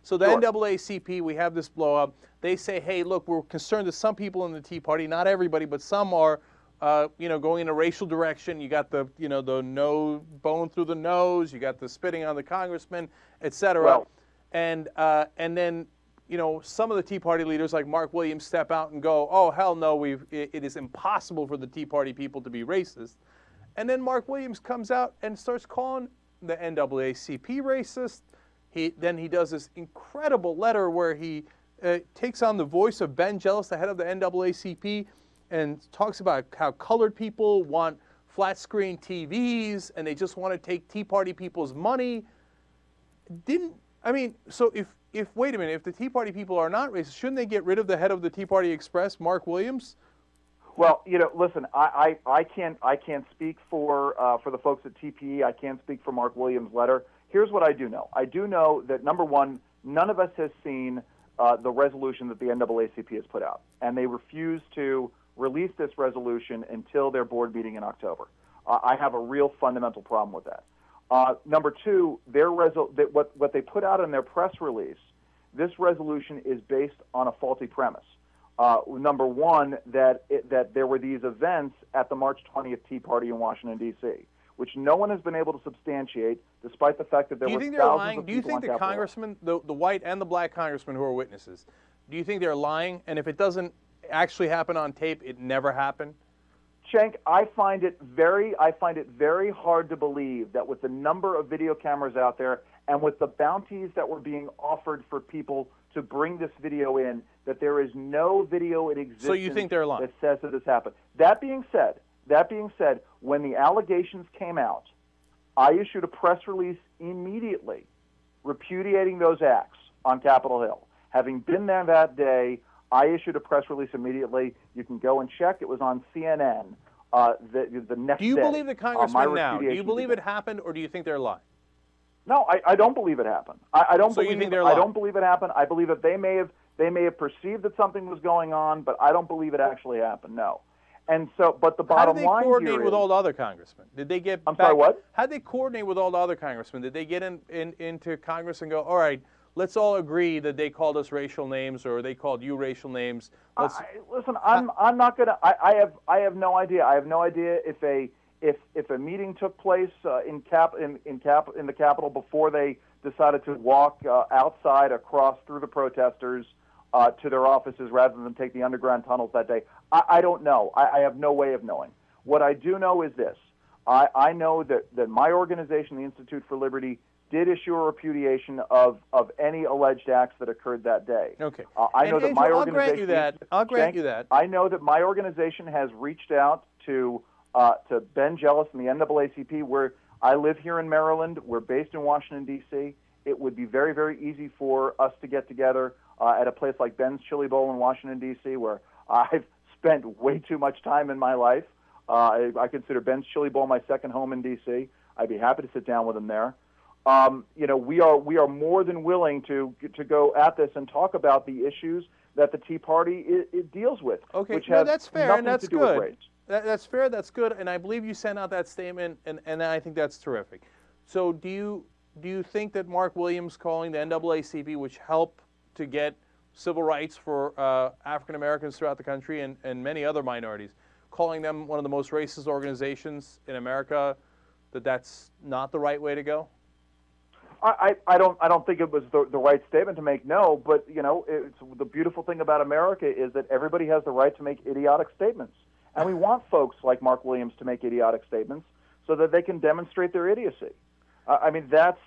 So the Sure. NAACP, we have this blow up. They say, hey, look, we're concerned that some people in the Tea Party, not everybody, but some are, going in a racial direction. You got the, the no bone through the nose. You got the spitting on the congressman, et cetera. Well, and then, some of the Tea Party leaders like Mark Williams step out and go, oh, hell no, it is impossible for the Tea Party people to be racist. And then Mark Williams comes out and starts calling the NAACP racist. He does this incredible letter where he takes on the voice of Ben Jealous, the head of the NAACP, and talks about how colored people want flat screen TVs and they just want to take Tea Party people's money. So wait a minute, if the Tea Party people are not racist, shouldn't they get rid of the head of the Tea Party Express, Mark Williams? Well, listen, I can't speak for the folks at TPE. I can't speak for Mark Williams' letter. Here's what I do know. I do know that, number one, none of us has seen the resolution that the NAACP has put out, and they refuse to release this resolution until their board meeting in October. I have a real fundamental problem with that. Number two, what they put out in their press release, this resolution is based on a faulty premise. Number one, that there were these events at the March 20th Tea Party in Washington, D.C., which no one has been able to substantiate, despite the fact that there were thousands of people on Capitol Hill. Do you think the congressmen, the white and the black congressmen who are witnesses, do you think they're lying? And if it doesn't actually happen on tape, it never happened? Cenk, I find it very hard to believe that with the number of video cameras out there and with the bounties that were being offered for people to bring this video in, that there is no video in existence. So you think they're lying? That says that this happened. That being said, when the allegations came out, I issued a press release immediately repudiating those acts on Capitol Hill. Having been there that day, I issued a press release immediately. You can go and check. It was on CNN the next day. Do you believe the congressman now? Do you believe began. it happened, or do you think they're lying? No, I don't believe it happened. I don't So believe you think they're lying? I don't believe it happened. I believe that they may have perceived that something was going on, but I don't believe it actually happened. No. And so, but the bottom line here is, how did they coordinate with all the other congressmen? Did they get? I'm sorry, what? How did they coordinate with all the other congressmen? Did they get into Congress and go, all right, let's all agree that they called us racial names, or they called you racial names? Listen, I'm not gonna. I have no idea. I have no idea if a meeting took place in the Capitol before they decided to walk outside across through the protesters to their offices rather than take the underground tunnels that day. I don't know. I have no way of knowing. What I do know is this. I know that my organization, the Institute for Liberty, did issue a repudiation of any alleged acts that occurred that day. Okay. I know that my organization. I'll grant you that. I'll grant you that. I know that my organization has reached out to Ben Jealous and the NAACP, where I live here in Maryland. We're based in Washington, D.C. It would be very, very easy for us to get together at a place like Ben's Chili Bowl in Washington, D.C., where I've spent way too much time in my life. I consider Ben's Chili Bowl my second home in D.C. I'd be happy to sit down with him there. We are more than willing to go at this and talk about the issues that the Tea Party it deals with. Okay, which have that's fair, nothing and that's to do with good. race. That's fair, that's good, and I believe you sent out that statement, and I think that's terrific. So do you think that Mark Williams calling the NAACP, which helped to get civil rights for African Americans throughout the country and many other minorities, calling them one of the most racist organizations in America, that's not the right way to go? I don't think it was the right statement to make. No, but it's the beautiful thing about America is that everybody has the right to make idiotic statements, and we want folks like Mark Williams to make idiotic statements so that they can demonstrate their idiocy. That's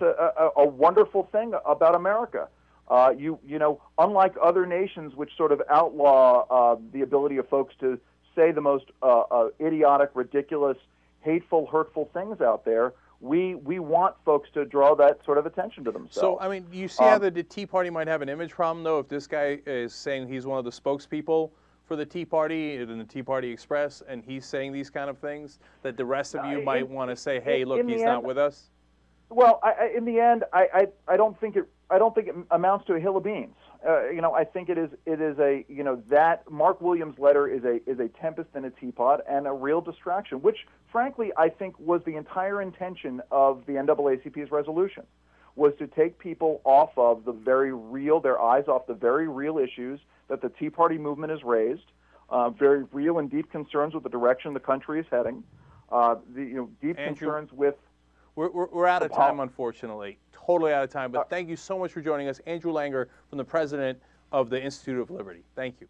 a wonderful thing about America. Unlike other nations which sort of outlaw the ability of folks to say the most idiotic, ridiculous, hateful, hurtful things out there, we want folks to draw that sort of attention to themselves. So, you see how the Tea Party might have an image problem, though, if this guy is saying he's one of the spokespeople for the Tea Party in the Tea Party Express, and he's saying these kind of things, that the rest of you might want to say, hey, look, he's not with us? Well, in the end, I don't think it amounts to a hill of beans. I think it is that Mark Williams' letter is a tempest in a teapot and a real distraction, which frankly I think was the entire intention of the NAACP's resolution, was to take people off of their eyes off the very real issues that the Tea Party movement has raised, very real and deep concerns with the direction the country is heading, deep Andrew, concerns with. We're out of time, unfortunately. Totally out of time. But thank you so much for joining us. Andrew Langer, from the president of the Institute of Liberty. Thank you.